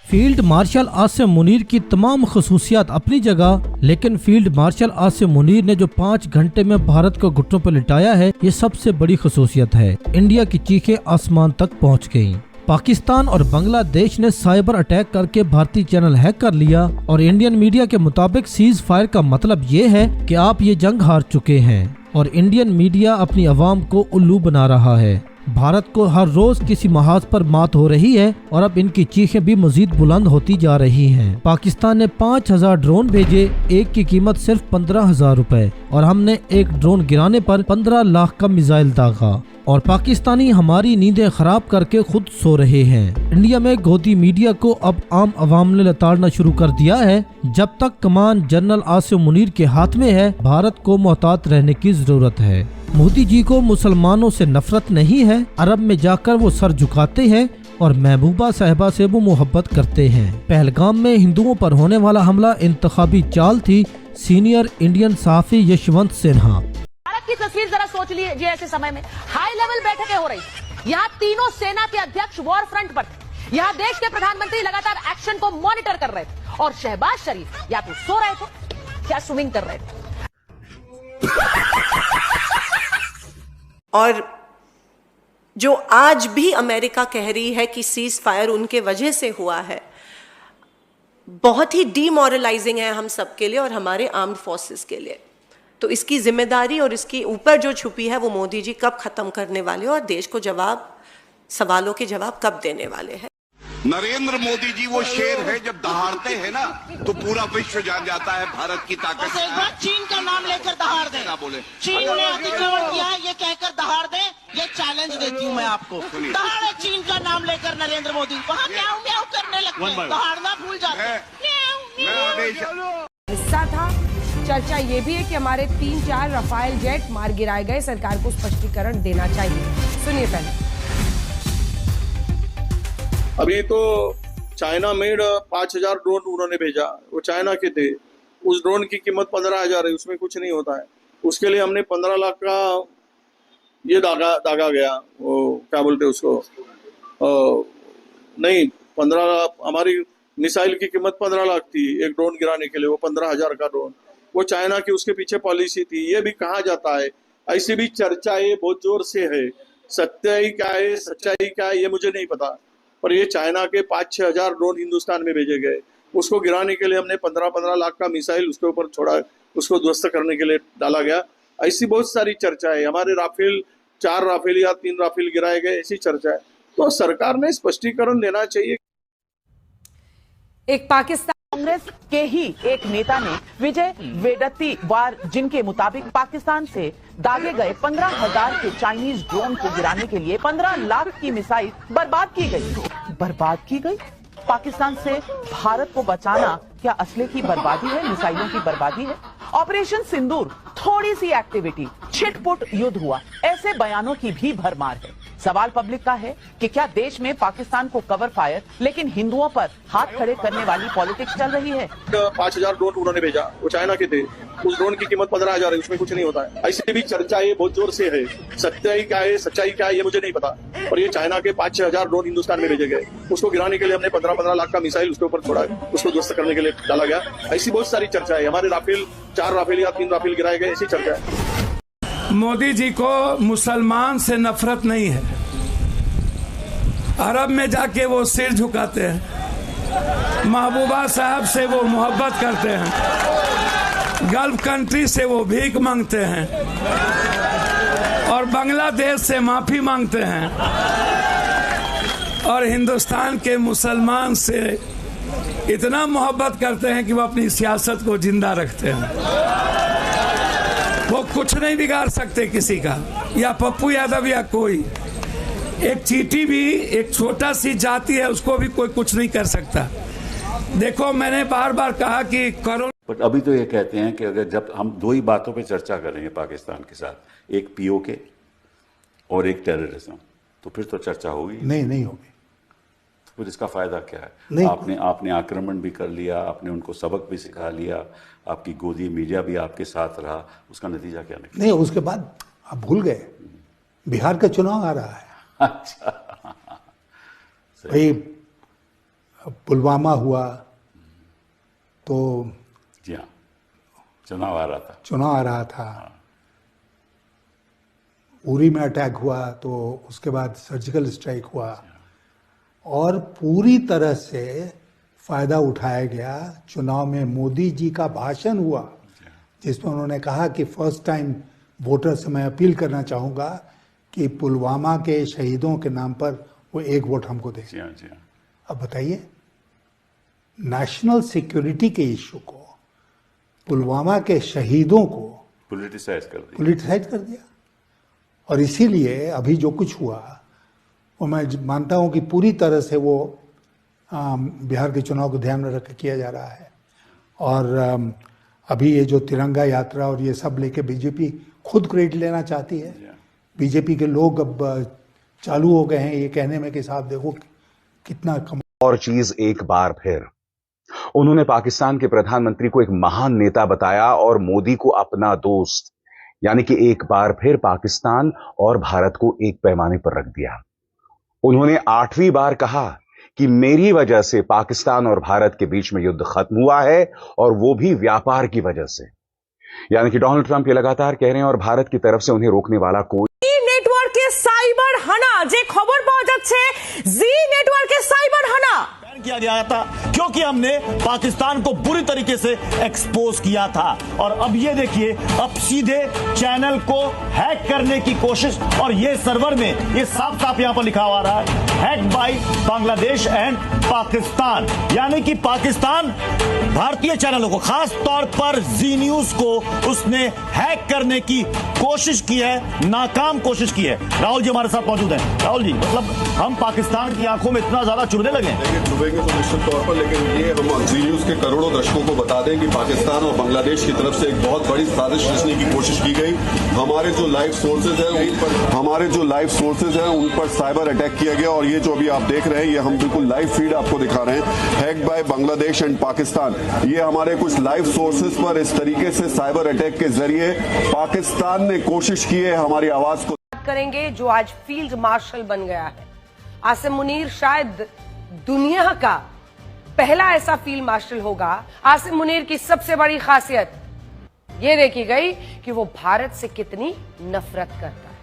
Field marshal Asim Munir की तमाम खसूसियात अपनी जगह, लेकिन फील्ड मार्शल आसिम मुनीर ने जो 5 घंटे में भारत को घुटनों पर लिटाया है, ये सबसे बड़ी खसूसियत है। इंडिया की चीखें आसमान तक पहुंच गईं। पाकिस्तान और बांग्लादेश ने साइबर अटैक करके भारतीय चैनल हैक कर लिया और इंडियन मीडिया के मुताबिक सीज फायर का मतलब ये है कि आप ये जंग हार चुके हैं और इंडियन मीडिया अपनी आवाम को उल्लू बना रहा है। भारत को हर रोज किसी महाज पर मात हो रही है और अब इनकी चीखें भी मजीद बुलंद होती जा रही हैं। पाकिस्तान ने 5000 ड्रोन भेजे, एक की कीमत सिर्फ 15,000 रुपए, और हमने एक ड्रोन गिराने पर 15 लाख का मिसाइल दागा और पाकिस्तानी हमारी नींदें खराब करके खुद सो रहे हैं। इंडिया में गोदी मीडिया को अब आम आवाम ने लताड़ना शुरू कर दिया है। जब तक कमान जनरल आसिम मुनीर के हाथ में है, भारत को मोहतात रहने की जरूरत है। मोदी जी को मुसलमानों से नफरत नहीं है। अरब में जाकर वो सर झुकाते हैं और महबूबा साहिबा से वो मोहब्बत करते हैं। पहलगाम में हिंदुओं पर होने वाला हमला इंतखाबी चाल थी। सीनियर इंडियन सहाफी यशवंत सिन्हा। की तस्वीर जरा सोच लीजिए, ऐसे समय में हाई लेवल बैठकें हो रही थी। यहाँ तीनों सेना के अध्यक्ष वॉर फ्रंट पर थे। यहाँ देश के प्रधानमंत्री लगातार एक्शन को मॉनिटर कर रहे थे और शहबाज शरीफ या तो सो रहे थे या स्विमिंग कर रहे थे। और जो आज भी अमेरिका कह रही है कि सीज फायर उनके वजह से हुआ है, बहुत ही डीमोरलाइजिंग है हम सबके लिए और हमारे आर्म्ड फोर्सेस के लिए। तो इसकी जिम्मेदारी और इसकी ऊपर जो छुपी है वो मोदी जी कब खत्म करने वाले और देश को सवालों के जवाब कब देने वाले हैं। नरेंद्र मोदी जी वो शेर है, जब दहाड़ते हैं ना तो पूरा विश्व जान जाता है भारत की ताकत। एक बार चीन का नाम लेकर दहाड़ दे, ना बोले चीन ने अतिक्रमण किया है ये कहकर दहाड़ दे, ये चैलेंज देती हूँ मैं आपको। दहाड़े चीन का नाम लेकर नरेंद्र मोदी, वहाँ म्याऊं म्याऊं करने लगते हैं, दहाड़ना भूल जाते हैं। हिस्सा था। चर्चा ये भी है कि हमारे 3-4 रफाल जेट मार गिराए गए, सरकार को स्पष्टीकरण देना चाहिए। सुनिए पहले। अभी तो चाइना मेड 5000 ड्रोन उन्होंने भेजा, वो चाइना के थे। उस ड्रोन की कीमत 15,000 है, उसमें कुछ नहीं होता है। उसके लिए हमने 15 लाख का ये दागा गया, वो क्या बोलते उसको, नहीं 15 हमारी मिसाइल की कीमत 15 लाख थी एक ड्रोन गिराने के लिए, वो 15,000 का ड्रोन। वो चाइना की उसके पीछे पॉलिसी थी। ये भी कहा जाता है, ऐसी भी चर्चा ये बहुत जोर से है। सच्चाई क्या है, सच्चाई क्या है ये मुझे नहीं पता, पर ये चाइना के 5-6 हजार ड्रोन हिंदुस्तान में भेजे गए। उसको गिराने के लिए हमने 15-15 लाख का मिसाइल उसके ऊपर छोड़ा, उसको ध्वस्त करने के लिए डाला गया। ऐसी बहुत सारी चर्चा है। हमारे राफेल 4 राफेल या 3 राफेल गिराए गए, ऐसी चर्चा है। तो सरकार ने स्पष्टीकरण देना चाहिए। एक पाकिस्तान कांग्रेस के ही एक नेता ने विजय वेडत्तीवार, जिनके मुताबिक पाकिस्तान से दागे गए 15,000 के चाइनीज ड्रोन को गिराने के लिए 15 लाख की मिसाइल बर्बाद की गई। पाकिस्तान से भारत को बचाना क्या असले की बर्बादी है, मिसाइलों की बर्बादी है? ऑपरेशन सिंदूर थोड़ी सी एक्टिविटी, छिटपुट युद्ध हुआ, ऐसे बयानों की भी भरमार है। सवाल पब्लिक का है कि क्या देश में पाकिस्तान को कवर फायर लेकिन हिंदुओं पर हाथ खड़े करने वाली पॉलिटिक्स चल रही है? 5000 ड्रोन उन्होंने भेजा, वो चाइना के थे। उस ड्रोन की कीमत 15,000 है, उसमें कुछ नहीं होता है। ऐसी भी चर्चा ये बहुत जोर से है। सच्चाई क्या है, सच्चाई क्या है ये मुझे नहीं पता, और ये चाइना के 5-6 हजार ड्रोन हिंदुस्तान में भेजे गए। उसको गिराने के लिए हमने 15-15 लाख का मिसाइल उसके ऊपर छोड़ा, उसको ध्वस्त करने के लिए डाला गया। ऐसी बहुत सारी चर्चा है। हमारे राफेल 4 राफेल या 3 राफेल गिराए गए, ऐसी चर्चा है। मोदी जी को मुसलमान से नफरत नहीं है। अरब में जाके वो सिर झुकाते हैं, महबूबा साहब से वो मोहब्बत करते हैं, गल्फ कंट्री से वो भीख मांगते हैं और बांग्लादेश से माफी मांगते हैं, और हिंदुस्तान के मुसलमान से इतना मोहब्बत करते हैं कि वो अपनी सियासत को जिंदा रखते हैं। वो कुछ नहीं बिगाड़ सकते किसी का, या पप्पू यादव या कोई। एक चींटी भी, एक छोटा सी जाति है, उसको भी कोई कुछ नहीं कर सकता। देखो, मैंने बार बार कहा कि करो, बट अभी तो ये कहते हैं कि अगर जब हम 2 ही बातों पे चर्चा करेंगे पाकिस्तान के साथ, एक पीओके और एक टेररिज्म, तो फिर तो चर्चा होगी नहीं होगी। तो फिर इसका फायदा क्या है? आपने आक्रमण भी कर लिया, आपने उनको सबक भी सिखा लिया, आपकी गोदी मीडिया भी आपके साथ रहा, उसका नतीजा क्या निकला? नहीं, उसके बाद आप भूल गए, बिहार का चुनाव आ रहा है। अच्छा, भाई पुलवामा हुआ तो जी हाँ, चुनाव आ रहा था। उरी में अटैक हुआ तो उसके बाद सर्जिकल स्ट्राइक हुआ और पूरी तरह से फायदा उठाया गया। चुनाव में मोदी जी का भाषण हुआ जिसमें उन्होंने कहा कि फर्स्ट टाइम वोटर से मैं अपील करना चाहूँगा कि पुलवामा के शहीदों के नाम पर वो एक वोट हमको दें। अब बताइए, नेशनल सिक्योरिटी के इशू को, पुलवामा के शहीदों को पॉलिटिसाइज कर दिया। और इसीलिए अभी जो कुछ हुआ वो मैं मानता हूँ कि पूरी तरह से वो बिहार के चुनाव को ध्यान में रख के किया जा रहा है। और अभी ये जो तिरंगा यात्रा और ये सब लेके बीजेपी खुद क्रेडिट लेना चाहती है। बीजेपी के लोग अब चालू हो गए हैं ये कहने में कि साहब देखो कितना कम। और चीज एक बार फिर उन्होंने पाकिस्तान के प्रधानमंत्री को एक महान नेता बताया और मोदी को अपना दोस्त, यानी कि एक बार फिर पाकिस्तान और भारत को एक पैमाने पर रख दिया। उन्होंने 8वीं बार कहा कि मेरी वजह से पाकिस्तान और भारत के बीच में युद्ध खत्म हुआ है और वो भी व्यापार की वजह से। यानी कि डोनाल्ड ट्रंप ये लगातार कह रहे हैं और भारत की तरफ से उन्हें रोकने वाला कोई नेटवर्के साइबर हाना जे खबर पाওয়া যাচ্ছে जी नेटवर्के साइबर हाना किया गया था क्योंकि हमने पाकिस्तान को बुरी तरीके से एक्सपोज किया था। और अब ये देखिए, अब सीधे चैनल को हैक करने की कोशिश, और ये सर्वर में ये साफ साफ यहां पर लिखा हुआ रहा है hack by Bangladesh and Pakistan, यानी कि पाकिस्तान भारतीय चैनलों को, खास तौर पर जी न्यूज को उसने हैक करने की कोशिश की है, नाकाम कोशिश की है। राहुल जी हमारे साथ मौजूद हैं। राहुल जी, मतलब हम पाकिस्तान की आंखों में इतना ज्यादा चुभने लगे तो निश्चित तौर पर, लेकिन ये हम जी न्यूज के करोड़ों दर्शकों को बता दें कि पाकिस्तान और बांग्लादेश की तरफ से एक बहुत बड़ी साजिश रचने की कोशिश की गई। हमारे जो लाइव सोर्सेज हैं उन पर साइबर अटैक किया गया। और ये जो अभी आप देख रहे हैं, ये हम बिल्कुल लाइव फीड आपको दिखा रहे हैं, hack by Bangladesh and Pakistan. ये हमारे कुछ लाइव सोर्सेज पर इस तरीके से साइबर अटैक के जरिए पाकिस्तान ने कोशिश की है हमारी आवाज को। करेंगे जो आज फील्ड मार्शल बन गया है। आसिम मुनीर शायद दुनिया का पहला ऐसा फील्ड मार्शल होगा। आसिम मुनीर की सबसे बड़ी खासियत ये देखी गई कि वो भारत से कितनी नफरत करता है।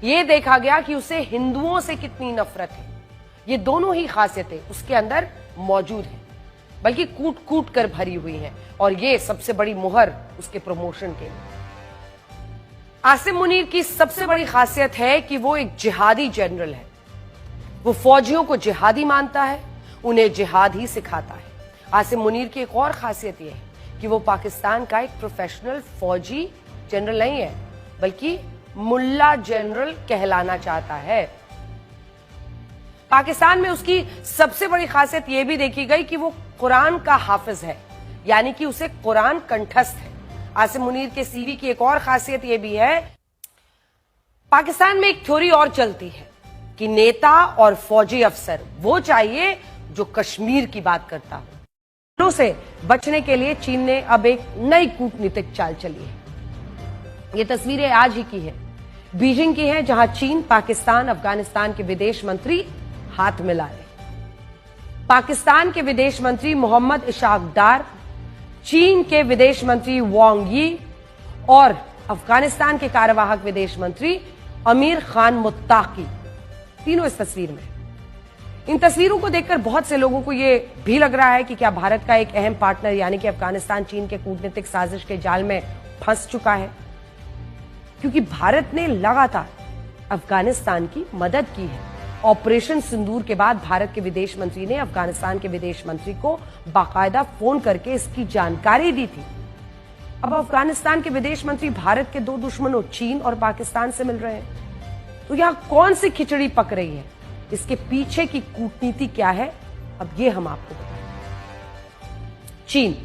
ये देखा गया कि उसे हिंदुओं से कितनी नफरत है। ये दोनों ही खासियतें उसके अंदर मौजूद हैं, बल्कि कूट कूट कर भरी हुई हैं। और ये सबसे बड़ी मुहर उसके प्रमोशन के लिए। आसिम मुनीर की सबसे बड़ी खासियत है कि वो एक जिहादी जनरल है। वो फौजियों को जिहादी मानता है, उन्हें जिहाद ही सिखाता है। आसिम मुनीर की एक और खासियत यह है कि वो पाकिस्तान का एक प्रोफेशनल फौजी जनरल नहीं है, बल्कि मुल्ला जनरल कहलाना चाहता है। पाकिस्तान में उसकी सबसे बड़ी खासियत यह भी देखी गई कि वो कुरान का हाफिज है, यानी कि उसे कुरान कंठस्थ है। आसिम मुनीर के सीवी की एक और खासियत यह भी है, पाकिस्तान में एक थ्योरी और चलती है कि नेता और फौजी अफसर वो चाहिए जो कश्मीर की बात करता हो। से बचने के लिए चीन ने अब एक नई कूटनीतिक चाल चली है। ये तस्वीरें आज ही की है, बीजिंग की है, जहां चीन, पाकिस्तान, अफगानिस्तान के विदेश मंत्री हाथ मिला रहे। पाकिस्तान के विदेश मंत्री मोहम्मद इशाक डार, चीन के विदेश मंत्री वांग यी और अफगानिस्तान के कार्यवाहक विदेश मंत्री अमीर खान मुत्ताकी, तीनों इस तस्वीर में। इन तस्वीरों को देखकर बहुत से लोगों को यह भी लग रहा है कि क्या भारत का एक अहम पार्टनर यानी कि अफगानिस्तान चीन के कूटनीतिक साजिश के जाल में फंस चुका है, क्योंकि भारत ने लगातार अफगानिस्तान की मदद की है। ऑपरेशन सिंदूर के बाद भारत के विदेश मंत्री ने अफगानिस्तान के विदेश मंत्री को बाकायदा फोन करके इसकी जानकारी दी थी। अब अफगानिस्तान के विदेश मंत्री भारत के दो दुश्मनों चीन और पाकिस्तान से मिल रहे हैं, तो यहां कौन सी खिचड़ी पक रही है, इसके पीछे की कूटनीति क्या है, अब ये हम आपको बताएं। चीन,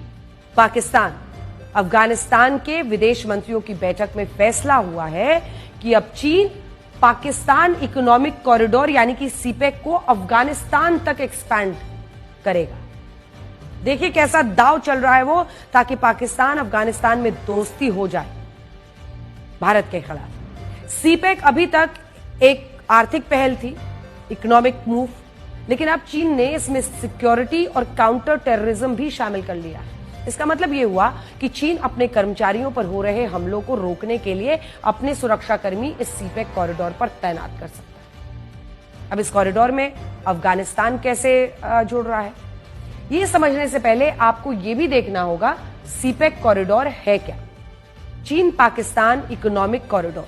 पाकिस्तान, अफगानिस्तान के विदेश मंत्रियों की बैठक में फैसला हुआ है कि अब चीन पाकिस्तान इकोनॉमिक कॉरिडोर यानी कि सीपेक को अफगानिस्तान तक एक्सपैंड करेगा। देखिए कैसा दाव चल रहा है वो, ताकि पाकिस्तान अफगानिस्तान में दोस्ती हो जाए भारत के खिलाफ। सीपेक अभी तक एक आर्थिक पहल थी, इकोनॉमिक मूव, लेकिन अब चीन ने इसमें सिक्योरिटी और काउंटर टेररिज्म भी शामिल कर लिया है। इसका मतलब यह हुआ कि चीन अपने कर्मचारियों पर हो रहे हमलों को रोकने के लिए अपने सुरक्षाकर्मी इस सीपेक कॉरिडोर पर तैनात कर सकता है। अब इस कॉरिडोर में अफगानिस्तान कैसे जुड़ रहा है, ये समझने से पहले आपको यह भी देखना होगा सीपेक कॉरिडोर है क्या। चीन पाकिस्तान इकोनॉमिक कॉरिडोर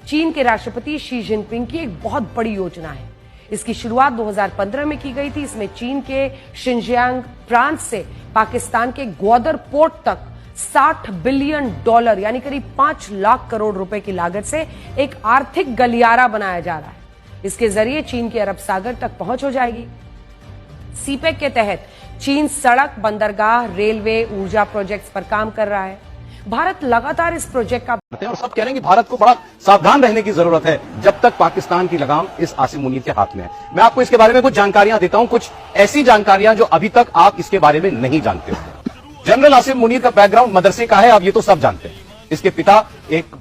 चीन के राष्ट्रपति शी जिनपिंग की एक बहुत बड़ी योजना है। इसकी शुरुआत 2015 में की गई थी। इसमें चीन के शिनजियांग प्रांत से पाकिस्तान के ग्वादर पोर्ट तक $60 बिलियन यानी करीब 5 लाख करोड़ रुपए की लागत से एक आर्थिक गलियारा बनाया जा रहा है। इसके जरिए चीन के अरब सागर तक पहुंच हो जाएगी। सीपेक के तहत चीन सड़क, बंदरगाह, रेलवे, ऊर्जा प्रोजेक्ट्स पर काम कर रहा है। भारत लगातार इस प्रोजेक्ट का और सब कह रहे हैं कि भारत को बड़ा सावधान रहने की जरूरत है जब तक पाकिस्तान की लगाम इस आसिम मुनीर के हाथ में है। मैं आपको इसके बारे में कुछ जानकारियां देता हूं, कुछ ऐसी जानकारियां जो अभी तक आप इसके बारे में नहीं जानते हो। जनरल आसिम मुनीर का बैकग्राउंड मदरसे का है, आप ये तो सब जानते हैं। इसके पिता एक